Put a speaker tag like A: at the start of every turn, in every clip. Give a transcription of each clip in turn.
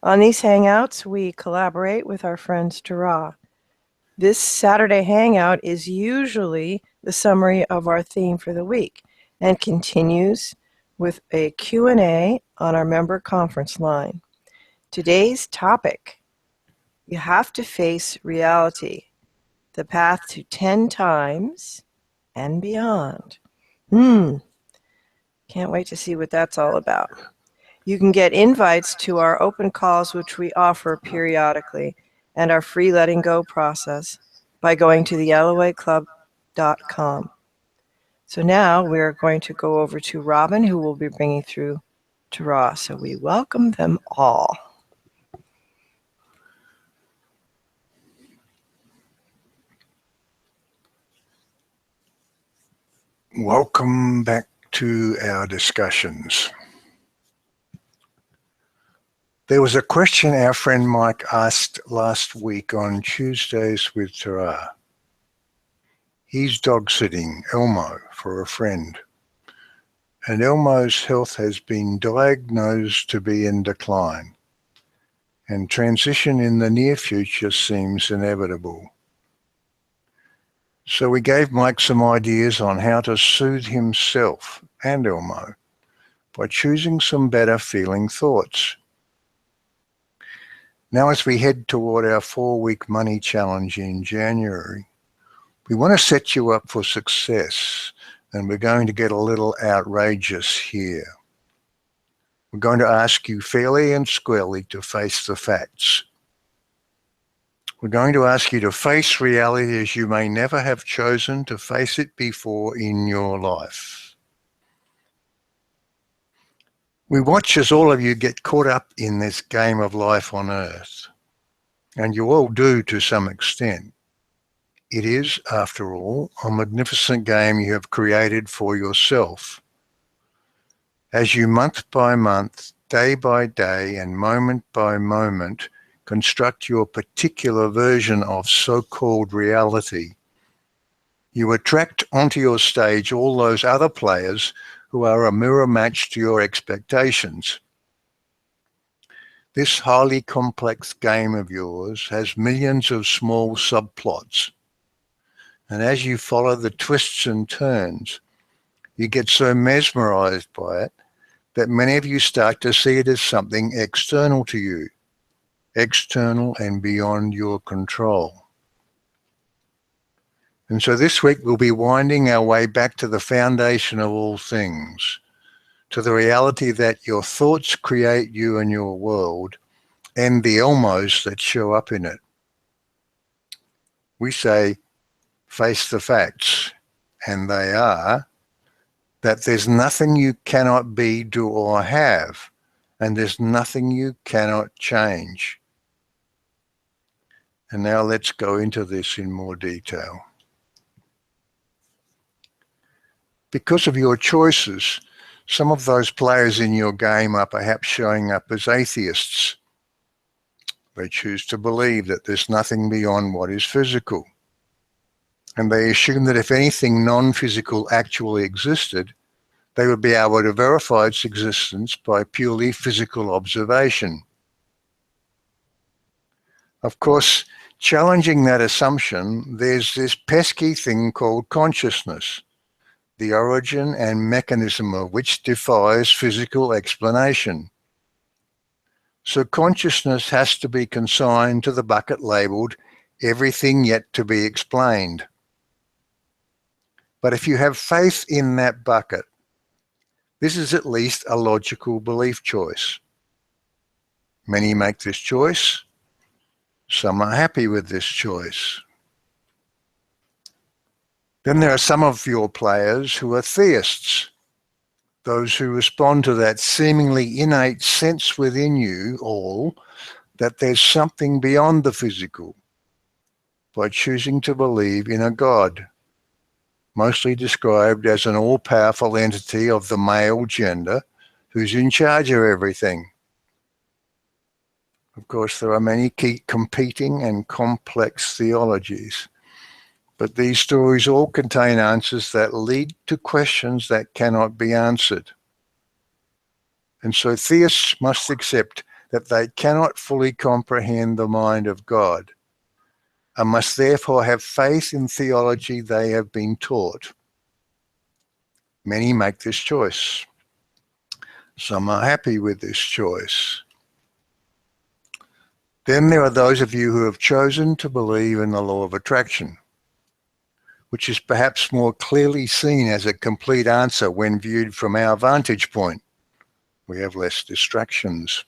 A: On these Hangouts, we collaborate with our friends to Ra. This Saturday Hangout is usually the summary of our theme for the week and continues with a Q&A on our member conference line. Today's topic: you have to face reality, the path to 10 times and beyond. Can't wait to see what that's all about. You can get invites to our open calls, which we offer periodically, and our free letting go process by going to theloaclub.com. So now we're going to go over to Robin, who will be bringing through to Ra. So we welcome them all.
B: Welcome back to our discussions. There was a question our friend Mike asked last week on Tuesdays with Tara. He's dog-sitting Elmo for a friend, and Elmo's health has been diagnosed to be in decline, and transition in the near future seems inevitable. So we gave Mike some ideas on how to soothe himself and Elmo by choosing some better feeling thoughts. Now, as we head toward our 4-week money challenge in January, we want to set you up for success, and we're going to get a little outrageous here. We're going to ask you fairly and squarely to face the facts. We're going to ask you to face reality as you may never have chosen to face it before in your life. We watch as all of you get caught up in this game of life on earth, and you all do to some extent. It is, after all, a magnificent game you have created for yourself. As you month by month, day by day, and moment by moment construct your particular version of so-called reality, you attract onto your stage all those other players who are a mirror match to your expectations. This highly complex game of yours has millions of small subplots, and as you follow the twists and turns, you get so mesmerized by it that many of you start to see it as something external to you, external and beyond your control. And so this week we'll be winding our way back to the foundation of all things, to the reality that your thoughts create you and your world, and the Elmos that show up in it. We say, face the facts, and they are that there's nothing you cannot be, do, or have, and there's nothing you cannot change. And now let's go into this in more detail. Because of your choices, some of those players in your game are perhaps showing up as atheists. They choose to believe that there's nothing beyond what is physical. And they assume that if anything non-physical actually existed, they would be able to verify its existence by purely physical observation. Of course, challenging that assumption, there's this pesky thing called consciousness, the origin and mechanism of which defies physical explanation. So consciousness has to be consigned to the bucket labeled everything yet to be explained. But if you have faith in that bucket, this is at least a logical belief choice. Many make this choice. Some are happy with this choice. Then there are some of your players who are theists, those who respond to that seemingly innate sense within you all that there's something beyond the physical by choosing to believe in a God, mostly described as an all-powerful entity of the male gender who's in charge of everything. Of course, there are many key competing and complex theologies, but these stories all contain answers that lead to questions that cannot be answered. And so theists must accept that they cannot fully comprehend the mind of God and must therefore have faith in theology they have been taught. Many make this choice. Some are happy with this choice. Then there are those of you who have chosen to believe in the law of attraction, which is perhaps more clearly seen as a complete answer when viewed from our vantage point. We have less distractions.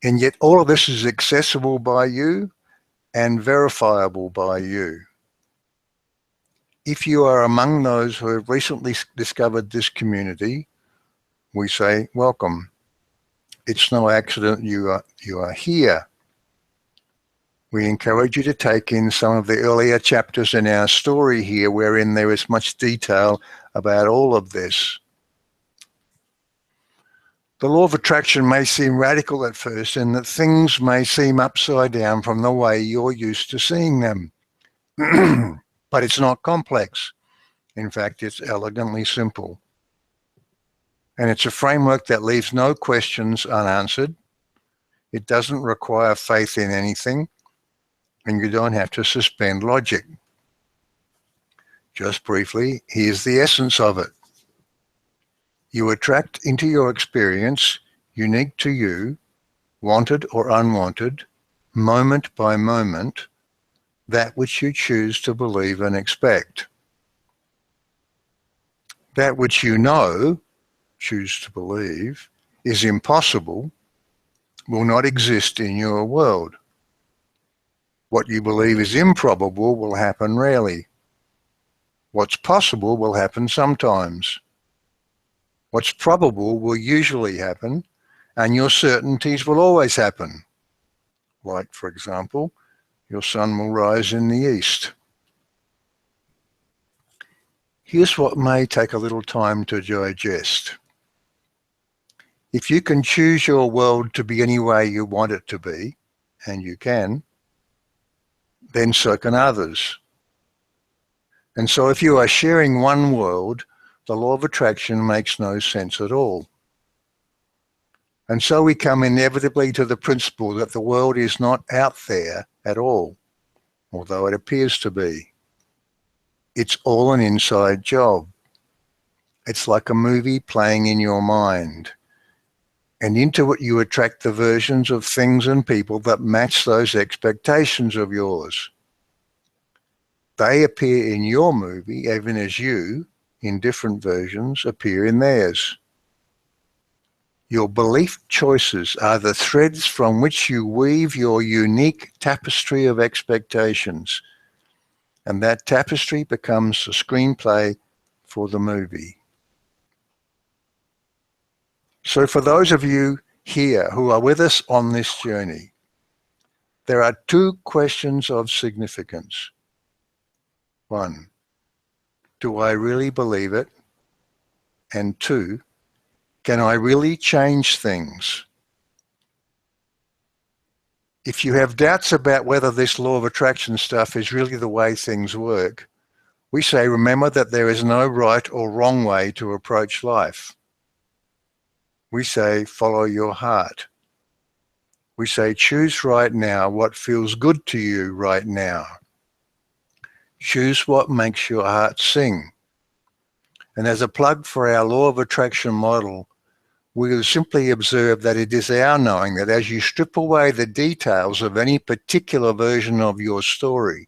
B: And yet all of this is accessible by you and verifiable by you. If you are among those who have recently discovered this community, we say, welcome. It's no accident you are here. We encourage you to take in some of the earlier chapters in our story here, wherein there is much detail about all of this. The law of attraction may seem radical at first, in that things may seem upside down from the way you're used to seeing them. But it's not complex. In fact, it's elegantly simple. And it's a framework that leaves no questions unanswered. It doesn't require faith in anything, and you don't have to suspend logic. Just briefly, here's the essence of it. You attract into your experience, unique to you, wanted or unwanted, moment by moment, that which you choose to believe and expect. That which you know, choose to believe, is impossible, will not exist in your world. What you believe is improbable will happen rarely. What's possible will happen sometimes. What's probable will usually happen, and your certainties will always happen. Like, for example, your sun will rise in the east. Here's what may take a little time to digest. If you can choose your world to be any way you want it to be, and you can, then so can others. And so if you are sharing one world, the law of attraction makes no sense at all. And so we come inevitably to the principle that the world is not out there at all, although it appears to be. It's all an inside job. It's like a movie playing in your mind. And into it you attract the versions of things and people that match those expectations of yours. They appear in your movie even as you, in different versions, appear in theirs. Your belief choices are the threads from which you weave your unique tapestry of expectations, and that tapestry becomes the screenplay for the movie. So for those of you here who are with us on this journey, there are two questions of significance. One, do I really believe it? And two, can I really change things? If you have doubts about whether this law of attraction stuff is really the way things work, we say remember that there is no right or wrong way to approach life. We say follow your heart. We say choose right now what feels good to you right now. Choose what makes your heart sing. And as a plug for our law of attraction model, we will simply observe that it is our knowing that as you strip away the details of any particular version of your story,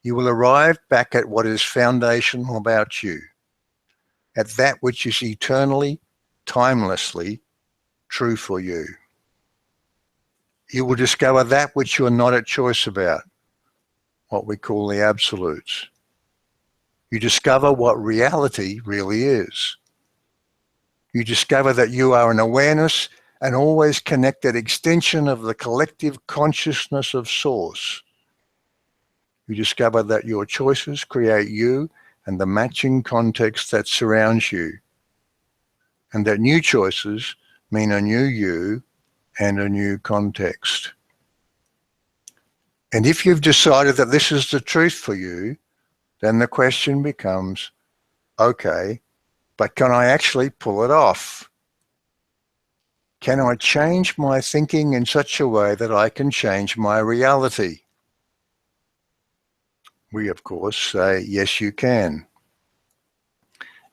B: you will arrive back at what is foundational about you, at that which is eternally, timelessly true for you. You will discover that which you are not at choice about, what we call the absolutes. You discover what reality really is. You discover that you are an awareness and always connected extension of the collective consciousness of Source. You discover that your choices create you and the matching context that surrounds you, and that new choices mean a new you and a new context. And if you've decided that this is the truth for you, then the question becomes, okay, but can I actually pull it off? Can I change my thinking in such a way that I can change my reality? We, of course, say, yes, you can.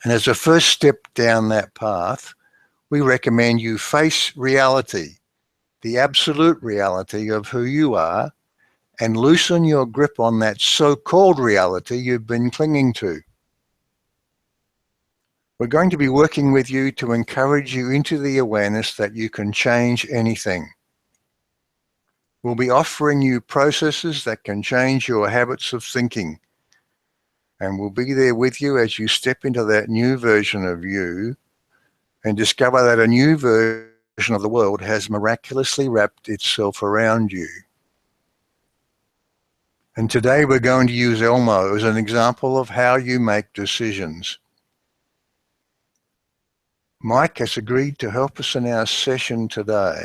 B: And as a first step down that path, we recommend you face reality, the absolute reality of who you are, and loosen your grip on that so-called reality you've been clinging to. We're going to be working with you to encourage you into the awareness that you can change anything. We'll be offering you processes that can change your habits of thinking. And we'll be there with you as you step into that new version of you and discover that a new version of the world has miraculously wrapped itself around you. And today we're going to use Elmo as an example of how you make decisions. Mike has agreed to help us in our session today.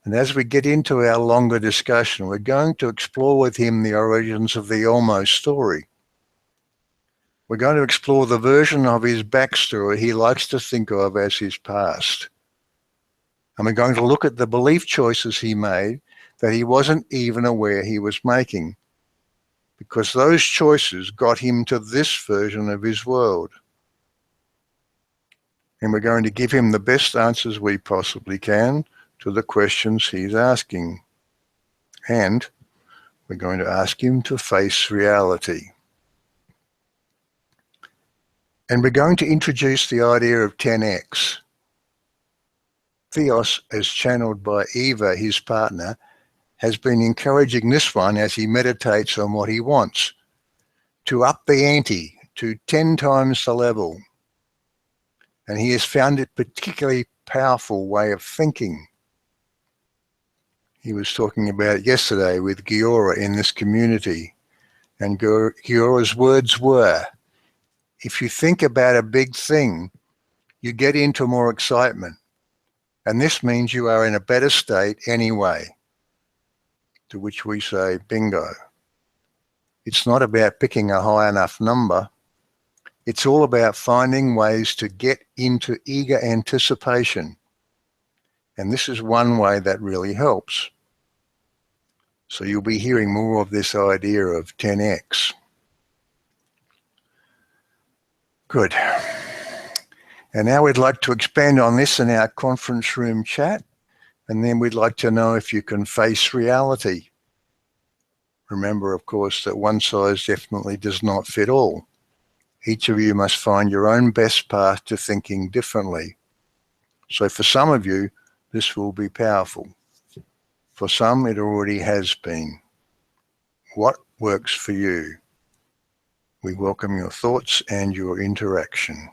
B: And as we get into our longer discussion, we're going to explore with him the origins of the Elmo story. We're going to explore the version of his backstory he likes to think of as his past. And we're going to look at the belief choices he made that he wasn't even aware he was making, because those choices got him to this version of his world. And we're going to give him the best answers we possibly can to the questions he's asking. And we're going to ask him to face reality. And we're going to introduce the idea of 10x. Theos, as channeled by Eva, his partner, has been encouraging this one as he meditates on what he wants, to up the ante to 10 times the level. And he has found it a particularly powerful way of thinking. He was talking about it yesterday with Giora in this community. And Giora's words were, if you think about a big thing, you get into more excitement. And this means you are in a better state anyway. To which we say, bingo. It's not about picking a high enough number. It's all about finding ways to get into eager anticipation. And this is one way that really helps. So you'll be hearing more of this idea of 10x. Good. And now we'd like to expand on this in our conference room chat. And then we'd like to know if you can face reality. Remember, of course, that one size definitely does not fit all. Each of you must find your own best path to thinking differently. So for some of you, this will be powerful. For some, it already has been. What works for you? We welcome your thoughts and your interaction.